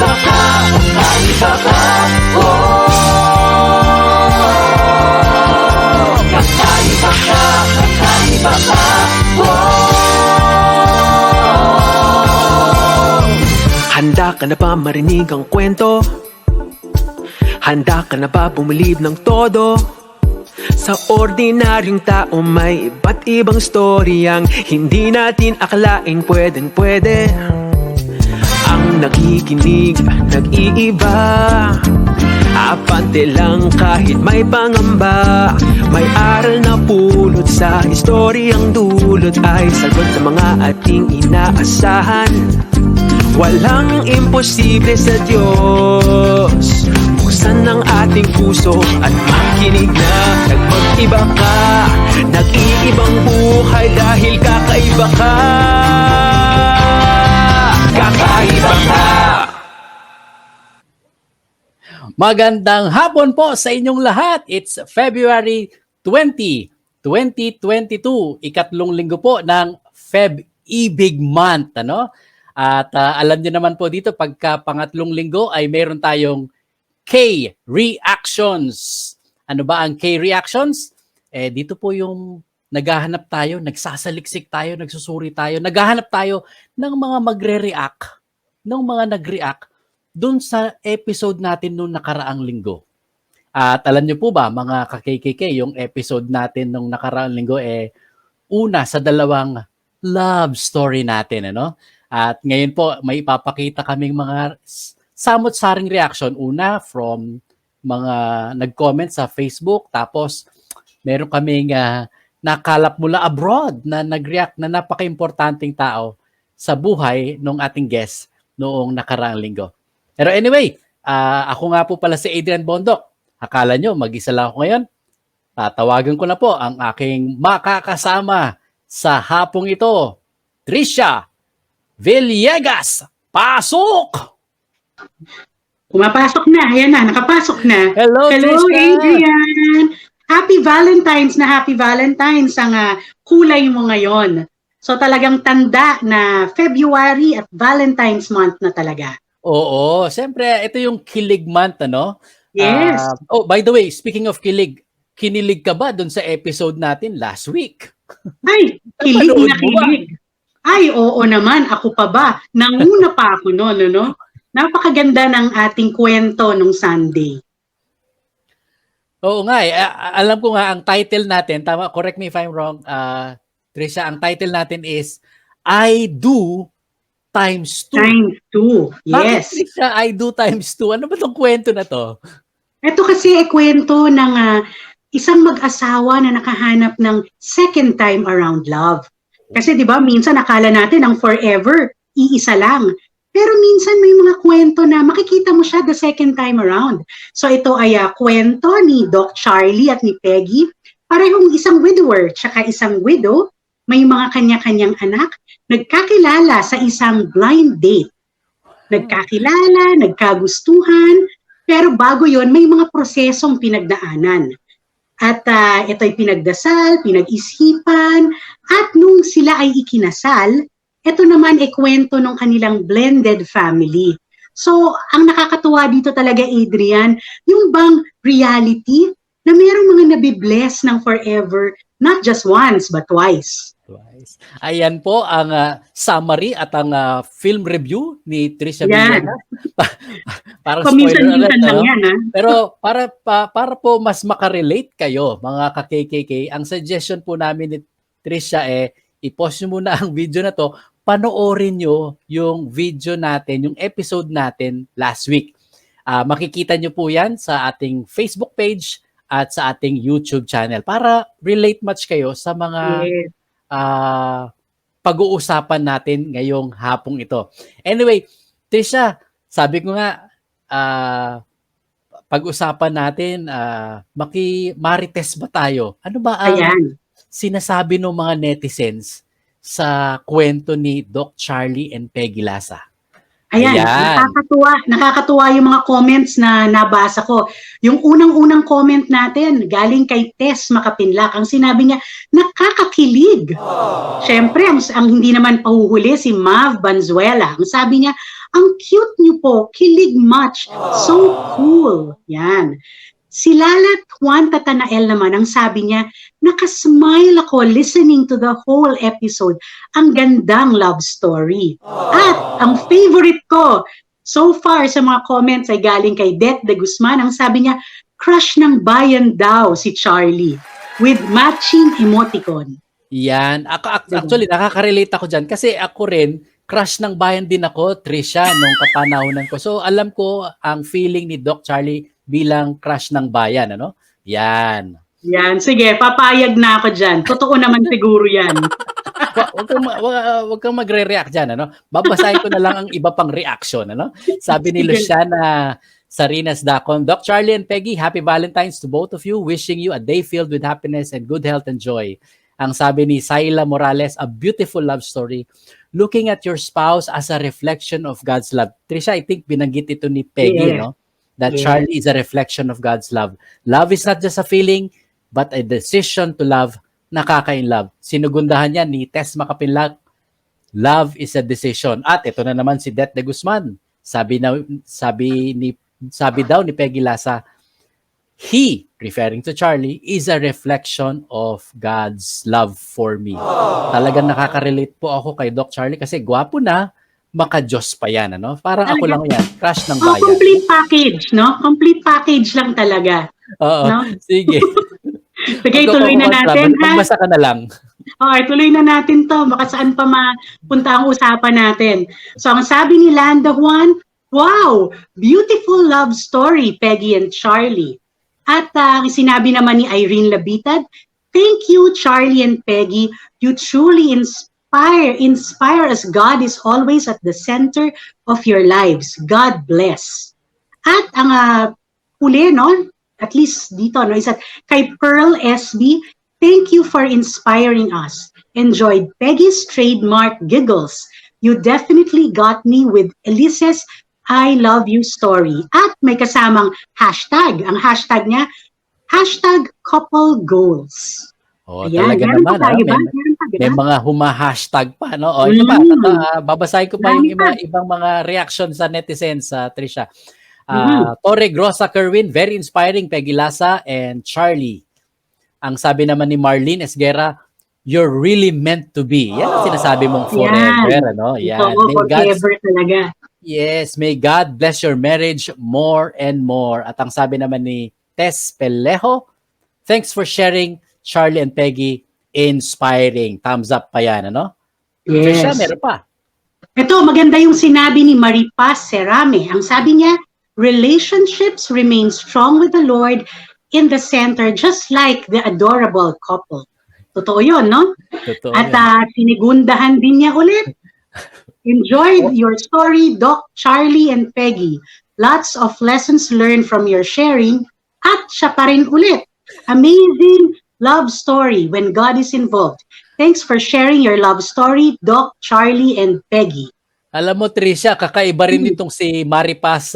Kakaiba ka, oh. Kakaiba ka, oh. Handa ka na ba marinig ang kwento? Handa ka na ba bumilib ng todo? Sa ordinaryong tao may iba't ibang storyang hindi natin akalain pwedeng-pwede. Ang nakikinig, nag-iiba, apante lang kahit may pangamba. May aral na pulot sa istoryang dulot ay sagot sa mga ating inaasahan. Walang imposible sa Diyos. Buksan ang ating puso at makinig na. Nagpag-iba ka, nag-iibang buhay dahil kakaiba ka. Kakaiba ka. Magandang hapon po sa inyong lahat. It's February 20, 2022. Ikatlong linggo po ng Feb-ibig month, ano? At alam niyo naman po dito, pagka pangatlong linggo ay meron tayong K-Reactions. Ano ba ang K-Reactions? Dito po yung naghahanap tayo, nagsasaliksik tayo, nagsusuri tayo, naghahanap tayo ng mga magre-react, ng mga nag-react dun sa episode natin nung nakaraang linggo. At alam niyo po ba, mga ka-KKK, yung episode natin nung nakaraang linggo una sa dalawang love story natin, ano? At ngayon po, may ipapakita kaming mga samot-saring reaction. Una, from mga nag-comment sa Facebook. Tapos, meron kaming nakalap mula abroad na nag-react na napaka-importanting tao sa buhay ng ating guest noong nakaraang linggo. Pero anyway, ako nga po pala si Adrian Bondok. Akala nyo, mag-isa lang ako ngayon. Tatawagan ko na po ang aking makakasama sa hapong ito, Trisha Villegas. Pasok! Pumapasok na. Ayan na, nakapasok na. Hello, Trisha. Adrian. Happy Valentine's na Happy Valentine's ang kulay mo ngayon. So talagang tanda na February at Valentine's month na talaga. Oo, siyempre, ito yung kilig month, ano? Yes. By the way, speaking of kilig, kinilig ka ba dun sa episode natin last week? Ay, kilig na kilig. Ay, oo naman. Ako pa ba? Nanguna pa ako noon, ano? Napakaganda ng ating kwento nung Sunday. Oo nga, alam ko nga, ang title natin, tama, correct me if I'm wrong, Trisha, ang title natin is I Do Times 2. Times 2, yes. Bakit siya I Do Times 2? Ano ba itong kwento na to? Ito kasi kwento ng isang mag-asawa na nakahanap ng second time around love. Kasi 'di ba, minsan akala natin ang forever iisa lang. Pero minsan may mga kwento na makikita mo siya the second time around. So ito ay kwento ni Doc Charlie at ni Peggy, parehong isang widower tsaka isang widow, may mga kanya-kanyang anak, nagkakilala sa isang blind date. Nagkakilala, nagkagustuhan, pero bago yon may mga prosesong pinagdaanan. At ito'y pinagdasal, pinag-isipan, at nung sila ay ikinasal, ito naman ay kwento ng kanilang blended family. So, ang nakakatuwa dito talaga, Adrian, yung bang reality na mayroong mga nabibless ng forever, not just once, but twice. Ayan po ang summary at ang film review ni Trisha Villegas. Parang spoiler alert, lang yan, ha? Pero para po mas makarelate kayo, mga ka-KKK, ang suggestion po namin ni Trisha i-pause nyo muna ang video na to, panoorin nyo yung video natin, yung episode natin last week. Makikita nyo po yan sa ating Facebook page at sa ating YouTube channel para relate much kayo sa mga pag-uusapan natin ngayong hapong ito. Anyway, Trisha, sabi ko nga, pag-usapan natin, marites ba tayo? Ano ba ang sinasabi ng mga netizens sa kwento ni Doc Charlie and Peggy Lasa? Ayan. Nakakatuwa yung mga comments na nabasa ko. Yung unang-unang comment natin, galing kay Tess Makapinlak. Ang sinabi niya, nakakakilig. Siyempre, ang hindi naman pahuhuli si Mav Banzuela. Ang sabi niya, Ang cute niyo po, kilig much, so cool. Yan. Si Lalat Juan Tatanael naman, ang sabi niya, nakasmile ako listening to the whole episode. Ang gandang love story. At ang favorite ko, so far sa mga comments ay galing kay Det de Guzman. Ang sabi niya, crush ng bayan daw si Charlie with matching emoticon. Yan. Diba? Actually, nakaka-relate ako dyan. Kasi ako rin, crush ng bayan din ako, Trisha, nung kapanahonan ko. So, alam ko ang feeling ni Doc Charlie bilang crush ng bayan. Ano? Yan. Yan, sige, papayag na ako dyan. Totoo naman siguro yan. Wag kang magre-react dyan. Ano? Babasahin ko na lang ang iba pang reaction. Ano? Sabi ni Sige. Luciana Sarinas Dacon, Doc Charlie and Peggy, happy Valentine's to both of you. Wishing you a day filled with happiness and good health and joy. Ang sabi ni Saila Morales, a beautiful love story. Looking at your spouse as a reflection of God's love. Trisha, I think binanggit ito ni Peggy, Yeah. no? That Yeah. Charlie is a reflection of God's love. Love is not just a feeling, but a decision to love, nakaka-in-love. Sinugundahan yan ni Tess Makapinlak, love is a decision. At ito na naman si Det de Guzman. Sabi daw ni Peggy Lasa, he, referring to Charlie, is a reflection of God's love for me. Talagang nakaka-relate po ako kay Doc Charlie kasi gwapo na, maka-Diyos pa yan. Ano? Parang ako lang yan, crush ng bayan. Complete package, no? Complete package lang talaga. Oo, No? sige. Sige, tuloy na natin, ha? Magbasa ka na lang. Okay, tuloy na natin to. Baka saan pa mapunta ang usapan natin. So, ang sabi ni Landa Juan, wow, beautiful love story, Peggy and Charlie. At sinabi naman ni Irene Labitad, thank you, Charlie and Peggy. You truly inspire us. God is always at the center of your lives. God bless. At ang huli, no? At least dito, no? Isa kay Pearl SB, thank you for inspiring us. Enjoyed Peggy's trademark giggles. You definitely got me with Elise's I love you story. At may kasamang hashtag. Ang hashtag niya, hashtag couple goals. Oh, Ayan, talaga meron naman. pa tayo ba? May, Meron pa, may diba? mga huma-hashtag pa. No? O, ito pa. Babasahin ko pa yung ibang mga reaction sa netizens, Trisha. Torre Grossa Kerwin, very inspiring, Peggy Lasa and Charlie. Ang sabi naman ni Marlene Esguera, you're really meant to be. Yan ang sinasabi mong forever. Ano? Yan. Oo, forever talaga. Yes, may God bless your marriage more and more. At ang sabi naman ni Tess Pelejo, thanks for sharing, Charlie and Peggy, inspiring. Thumbs up pa yan, ano? Yes. Trisha, meron pa. Ito, maganda yung sinabi ni Maripaz Serame. Ang sabi niya, relationships remain strong with the Lord in the center, just like the adorable couple. Totoo yun, no? Totoo At yan. sinigundahan din niya ulit. Enjoyed your story, Doc, Charlie, and Peggy. Lots of lessons learned from your sharing. At siya pa rin ulit. Amazing love story when God is involved. Thanks for sharing your love story, Doc, Charlie, and Peggy. Alam mo, Trisha, kakaiba rin itong si Maripaz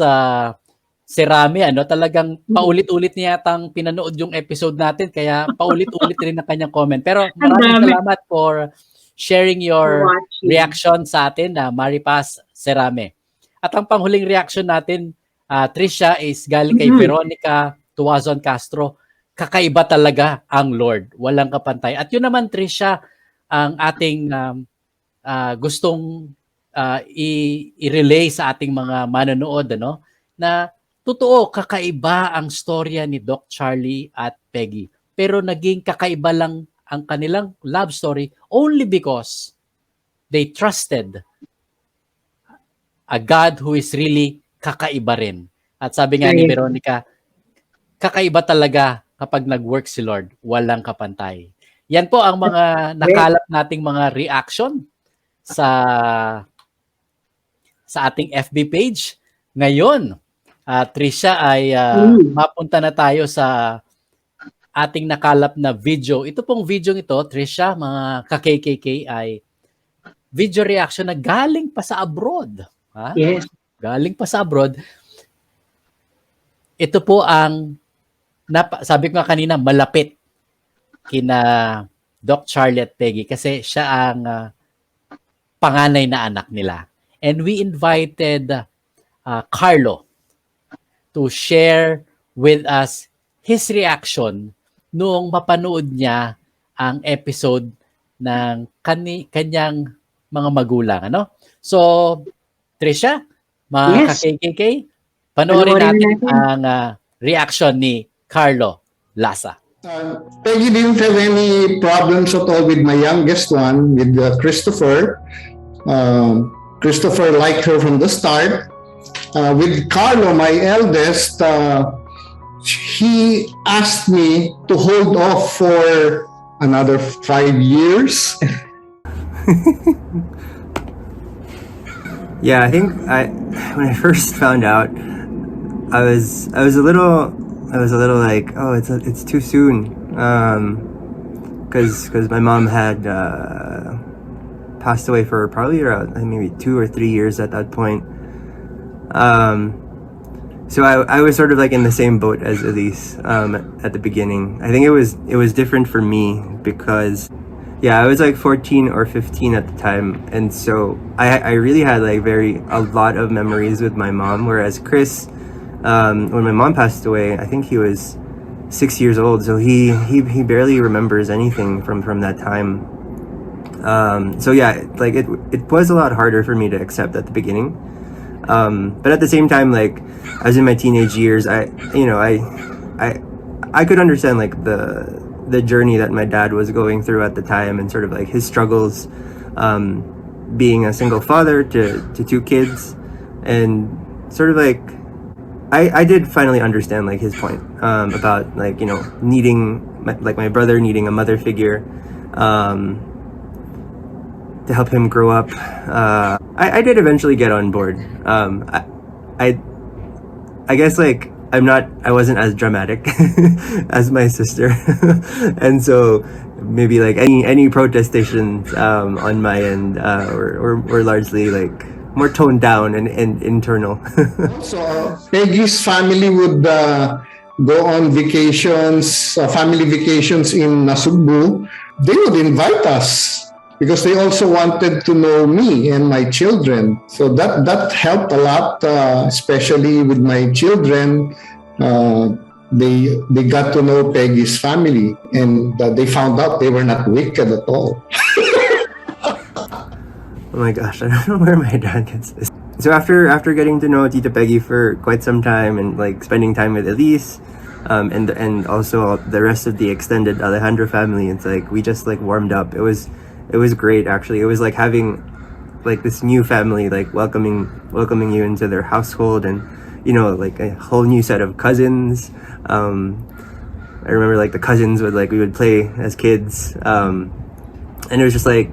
Serame. Ano? Talagang paulit-ulit niya yatang pinanood yung episode natin. Kaya paulit-ulit rin ang kanyang comment. Pero maraming salamat for sharing your reaction sa atin, Maripaz Serame. At ang panghuling reaction natin, Trisha, is galing kay Veronica Tuazon Castro. Kakaiba talaga ang Lord. Walang kapantay. At yun naman, Trisha, ang ating gustong i-relay sa ating mga manonood, ano? Na totoo, kakaiba ang storya ni Doc Charlie at Peggy. Pero naging kakaiba lang ang kanilang love story only because they trusted a God who is really kakaiba rin. At sabi nga ni Veronica, kakaiba talaga kapag nag-work si Lord, walang kapantay. Yan po ang mga nakalap nating mga reaction sa ating FB page. Ngayon, Trisha, ay mapunta na tayo sa ating nakalap na video. Ito pong video ito, Trisha, mga ka-KKK, ay video reaction na galing pa sa abroad. Ha? Yes. Galing pa sa abroad. Ito po ang, sabi ko nga kanina, malapit kina Doc Charlie at Peggy kasi siya ang panganay na anak nila. And we invited Carlo to share with us his reaction noong mapanood niya ang episode ng kanyang mga magulang. Ano? So, Trisha, mga Yes. ka-KKK, panoorin Panoorin na natin natin. ang reaction ni Carlo Lasa. Peggy didn't have any problems at all with my youngest one, with Christopher. Christopher liked her from the start. With Carlo, my eldest, he asked me to hold off for another 5 years. Yeah, I think when I first found out, I was a little like, oh, it's too soon, because my mom had passed away for probably around maybe 2 or 3 years at that point. So I was sort of like in the same boat as Elise at the beginning. I think it was different for me because, yeah, I was like 14 or 15 at the time, and so I really had like a lot of memories with my mom. Whereas Chris, when my mom passed away, I think he was 6 years old, so he barely remembers anything from that time. So yeah, like it was a lot harder for me to accept at the beginning. But at the same time, like, I was in my teenage years, I could understand like the journey that my dad was going through at the time, and sort of like his struggles, being a single father to 2 kids, and sort of like I did finally understand like his point about like, you know, needing my brother needing a mother figure to help him grow up. I did eventually get on board. I guess like I wasn't as dramatic as my sister, and so maybe like any protestations on my end were largely like more toned down and internal. So Peggy's family would go on vacations, family vacations in Nasugbu. They would invite us because they also wanted to know me and my children. So that helped a lot, especially with my children. They got to know Peggy's family, and they found out they were not wicked at all. Oh my gosh, I don't know where my dad gets this. So after getting to know Tita Peggy for quite some time, and like spending time with Elise, and also the rest of the extended Alejandro family, it's like we just like warmed up. It was great, actually. It was like having like this new family, like welcoming you into their household, and, you know, like a whole new set of cousins. I remember like the cousins we would play as kids, and it was just like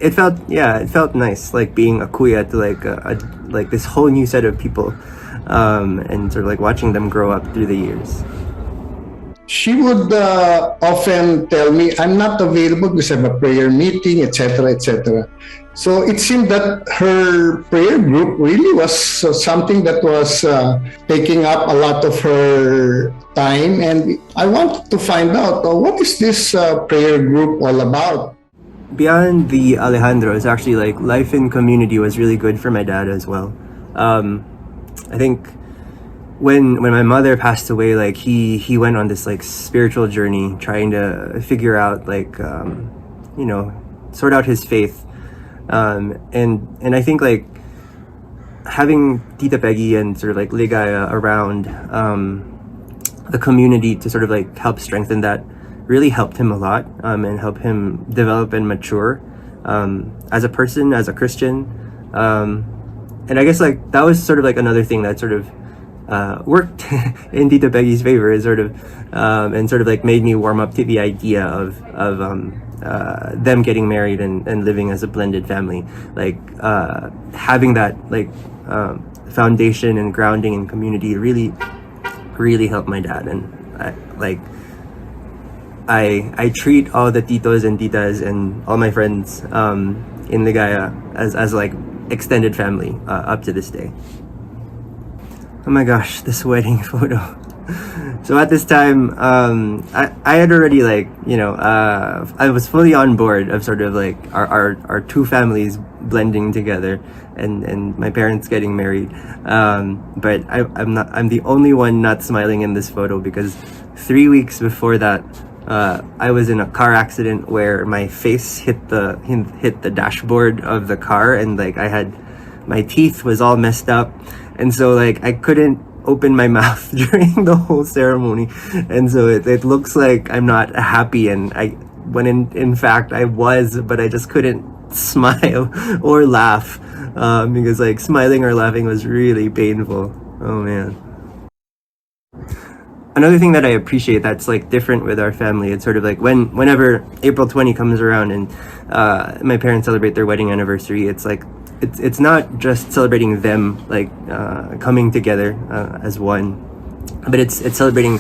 it felt nice, like being a kuya to like this whole new set of people, and sort of like watching them grow up through the years. She would often tell me, I'm not available because I have a prayer meeting, etc., etc. So it seemed that her prayer group really was something that was taking up a lot of her time. And I wanted to find out, what is this prayer group all about? Beyond the Alejandros, actually, like, life in community was really good for my dad as well. I think when my mother passed away, like he went on this like spiritual journey, trying to figure out like you know, sort out his faith, and I think like having Tita Peggy and sort of like Ligaya around the community to sort of like help strengthen that really helped him a lot, and help him develop and mature as a person, as a Christian, and I guess like that was sort of like another thing that sort of worked in Tita Peggy's favor, is sort of and sort of like made me warm up to the idea of them getting married and living as a blended family. Like having that like foundation and grounding in community really helped my dad. And I treat all the titos and titas and all my friends in Ligaya as like extended family up to this day. Oh my gosh, this wedding photo. So at this time, I had already like, I was fully on board of sort of like our two families blending together and my parents getting married. But I'm the only one not smiling in this photo because 3 weeks before that, I was in a car accident where my face hit the dashboard of the car, and like my teeth was all messed up, and so like I couldn't open my mouth during the whole ceremony, and so it looks like I'm not happy, and when in fact I was, but I just couldn't smile or laugh because like smiling or laughing was really painful. Oh man. Another thing that I appreciate that's like different with our family, it's sort of like whenever April 20 comes around and my parents celebrate their wedding anniversary, it's like it's not just celebrating them like coming together as one, but it's celebrating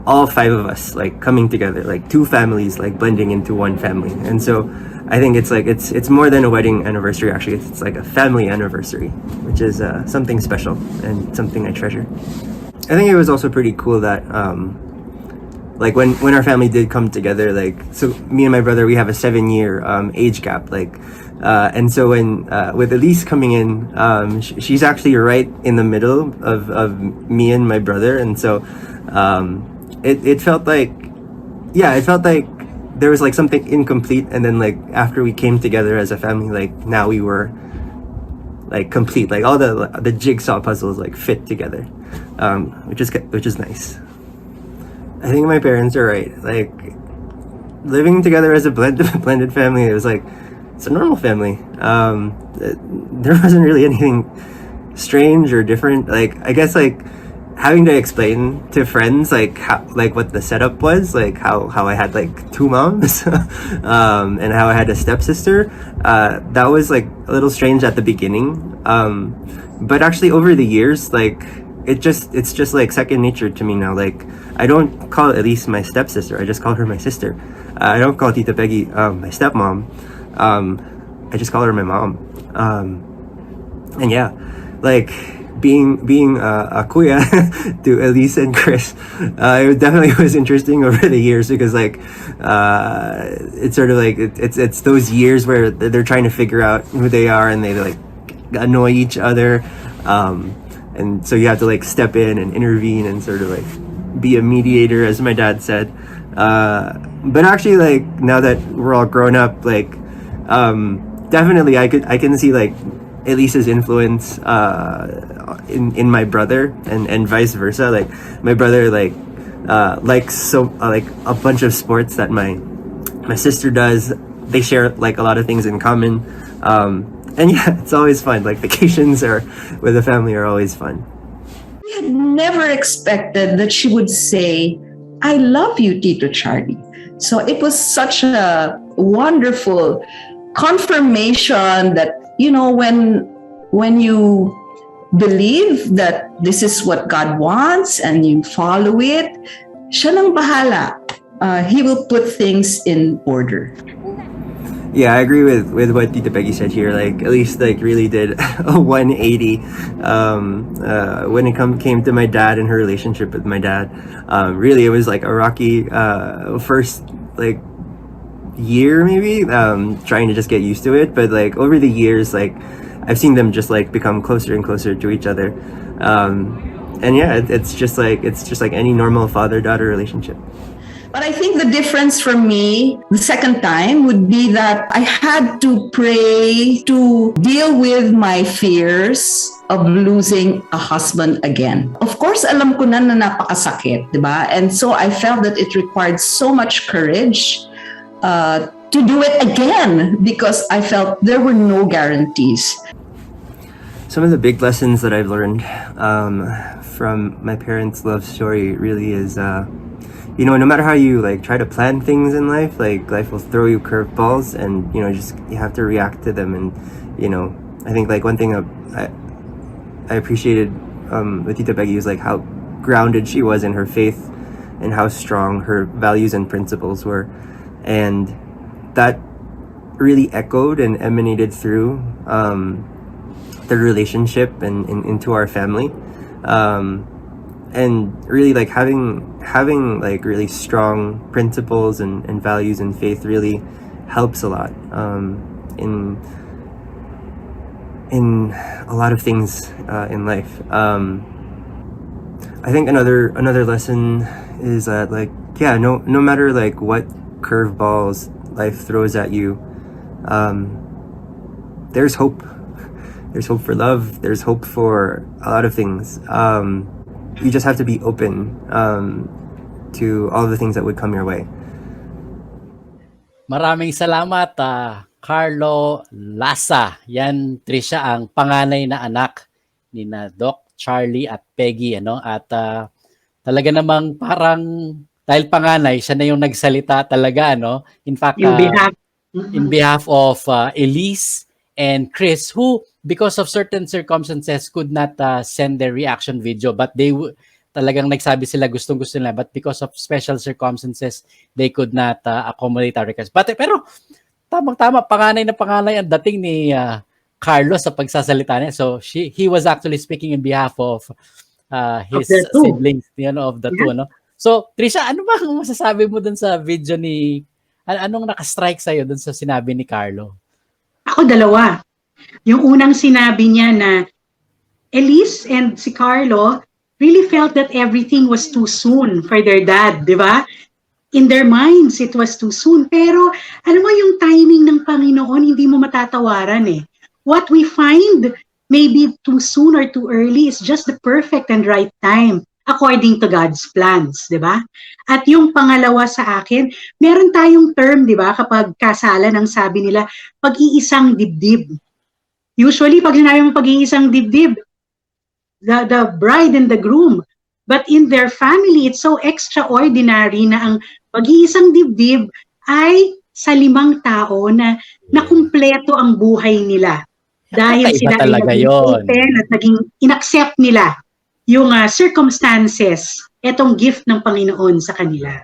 all five of us like coming together, like two families like blending into one family. And so I think it's like it's more than a wedding anniversary. Actually, it's like a family anniversary, which is something special and something I treasure. I think it was also pretty cool that like when our family did come together, like, so me and my brother, we have a 7-year age gap, like and so when with Elise coming in, she's actually right in the middle of me and my brother, and so it felt like, yeah, it felt like there was like something incomplete, and then like after we came together as a family, like now we were like complete, like all the jigsaw puzzles like fit together, which is nice. I think my parents are right. Like living together as a blended family, it was like it's a normal family. There wasn't really anything strange or different. Like I guess like having to explain to friends like how, like what the setup was, like how I had like two moms and how I had a stepsister, that was like a little strange at the beginning, but actually over the years, like it's just like second nature to me now. Like I don't call Elise my stepsister, I just call her my sister. I don't call Tita Peggy my stepmom. I just call her my mom. And yeah, like being a kuya to Elise and Chris, it definitely was interesting over the years, because like it's sort of like it's those years where they're trying to figure out who they are, and they like annoy each other, and so you have to like step in and intervene and sort of like be a mediator, as my dad said. But actually, like now that we're all grown up, like definitely I can see like Elise's influence in my brother, and vice versa. Like my brother likes so like a bunch of sports that my sister does. They share like a lot of things in common, and yeah, it's always fun. Like vacations or with the family are always fun. We had never expected that she would say, "I love you, Tito Charlie." So it was such a wonderful confirmation that, you know, when you believe that this is what God wants and you follow it, siya nang bahala. He will put things in order. Yeah, I agree with what Tita Peggy said here. Like, at least like really did a 180 when it came to my dad and her relationship with my dad. Really, it was like a rocky first like year maybe, trying to just get used to it. But like over the years, like I've seen them just like become closer and closer to each other. And yeah, it's just like any normal father-daughter relationship. But I think the difference for me the second time would be that I had to pray to deal with my fears of losing a husband again. Of course, alam ko na napakasakit, di ba? And so I felt that it required so much courage to do it again, because I felt there were no guarantees. Some of the big lessons that I've learned from my parents' love story really is, you know, no matter how you like try to plan things in life, like life will throw you curveballs, and you know, just you have to react to them. And you know, I think like one thing I appreciated with Tita Peggy was like how grounded she was in her faith and how strong her values and principles were, and that really echoed and emanated through the relationship and into our family. and really like having like really strong principles and values and faith really helps a lot in a lot of things in life. I think another lesson is that like, yeah, no matter like what curveballs life throws at you, there's hope. There's hope for love. There's hope for a lot of things. You just have to be open to all the things that would come your way. Maraming salamat, Carlo Lasa. Yan, Trisha, ang panganay na anak ni na Doc Charlie at Peggy, ano? At talaga namang parang dahil panganay, siya na yung nagsalita talaga, ano? In fact, in behalf of Elise and Chris, who because of certain circumstances could not send their reaction video, but they talagang nagsabi sila gustong-gusto nila, but because of special circumstances they could not accommodate our request. Pero tamang-tama, panganay na panganay ang dating ni Carlos sa pagsasalita niya. So he was actually speaking in behalf of his siblings, you know, of the two, no? So Trisha, ano ba ang masasabi mo dun sa video ni anong naka-strike sa'yo dun sa sinabi ni Carlo? Ako dalawa. Yung unang sinabi niya na Elise and si Carlo really felt that everything was too soon for their dad, di ba? In their minds, it was too soon. Pero alam mo yung timing ng Panginoon, hindi mo matatawaran eh. What we find maybe too soon or too early is just the perfect and right time according to God's plans, di ba? At yung pangalawa sa akin, meron tayong term, di ba, kapag kasalan, ang sabi nila, pag-iisang dibdib. Usually, pag sinabi mo pag-iisang dibdib, the bride and the groom. But in their family, it's so extraordinary na ang pag-iisang dibdib ay sa 5 tao na nakumpleto ang buhay nila. Dahil sila ay naging open at naging inaccept nila yung circumstances, etong gift ng Panginoon sa kanila.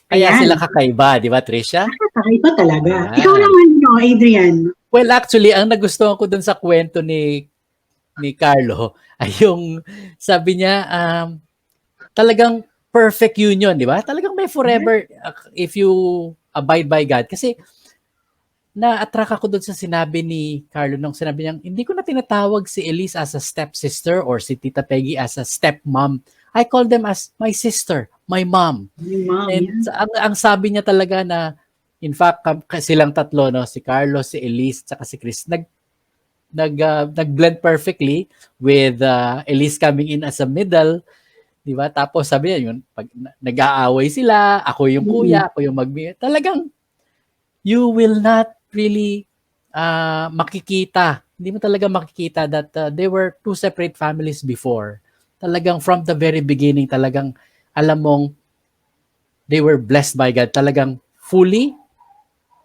Kaya sila kakaiba, di ba, Trisha? Kakaiba talaga. Ikaw naman, no, Adrian. Well, actually, ang nagustuhan ko dun sa kwento ni Carlo ay yung sabi niya, talagang perfect union, di ba? Talagang may forever if you abide by God. Kasi na-attract ako doon sa sinabi ni Carlo nung sinabi niya, hindi ko na tinatawag si Elise as a stepsister or si Tita Peggy as a stepmom. I call them as my sister, my mom. And ang sabi niya talaga na, in fact, silang tatlo, no, si Carlo, si Elise, at si Chris, nag-blend perfectly with Elise coming in as a middle, di ba? Tapos sabi niya, yun, pag nag-aaway sila, ako yung kuya, ako yung talagang, you will not really makikita. Hindi mo talaga makikita that they were two separate families before. Talagang from the very beginning, talagang alam mong they were blessed by God. Talagang fully,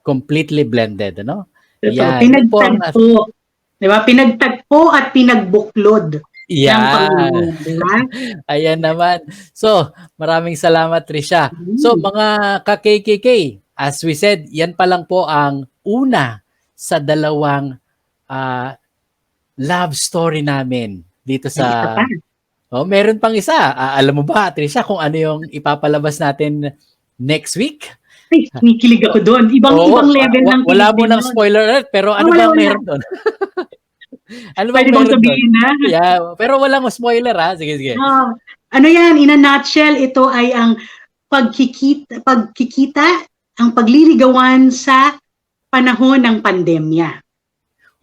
completely blended. Ano? Yan. Pinagtagpo. Diba? Pinagtagpo at pinagbuklod. Yan. Diba? Ayan naman. So, maraming salamat, Trisha. So, mga ka-KKK, as we said, yan pa lang po ang una sa dalawang love story namin dito sa... Oh, meron pang isa. Alam mo ba, Trisha, kung ano yung ipapalabas natin next week? Ay, kinikilig ako doon. Ibang level ng kilig. Wala mo ng spoiler alert, pero ano bang meron doon? Ano bang meron doon? Yeah, pero walang spoiler ha. Sige. Ano yan, in a nutshell, ito ay ang pagkikita, ang pagliligawan sa panahon ng pandemya.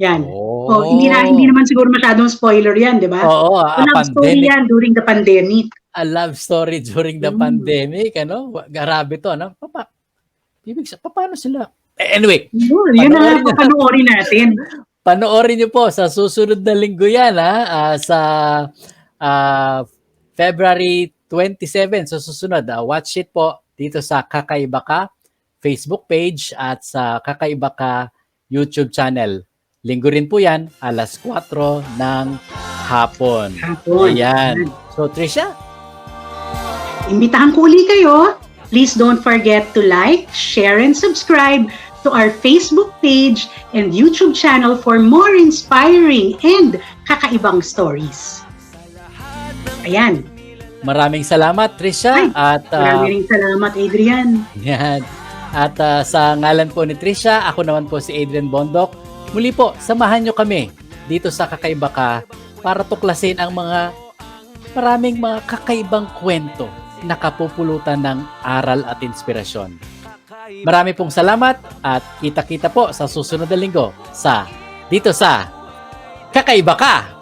Yan. Hindi naman siguro masyadong spoiler yan, di ba? Oo, a love story yan during the pandemic. A love story during the pandemic, ano? Grabe to, ano? Paano sila? Anyway. Yun na panoorin natin. Panoorin niyo po sa susunod na linggo yan, sa February 27. So susunod, watch it po dito sa Kakaiba Ka Facebook page at sa Kakaiba Ka YouTube channel. Linggo rin po yan, alas 4 ng hapon. Ayan. So Trisha? Imbitahan ko uli kayo. Please don't forget to like, share, and subscribe to our Facebook page and YouTube channel for more inspiring and kakaibang stories. Ayan. Maraming salamat, Trisha. Ay, At Maraming salamat, Adrian. yan. At sa ngalan po ni Trisha, ako naman po si Adrian Bondok. Muli po, samahan nyo kami dito sa Kakaiba Ka para tuklasin ang maraming mga kakaibang kwento na kapupulutan ng aral at inspirasyon. Marami pong salamat at kita-kita po sa susunod na linggo dito sa Kakaiba Ka!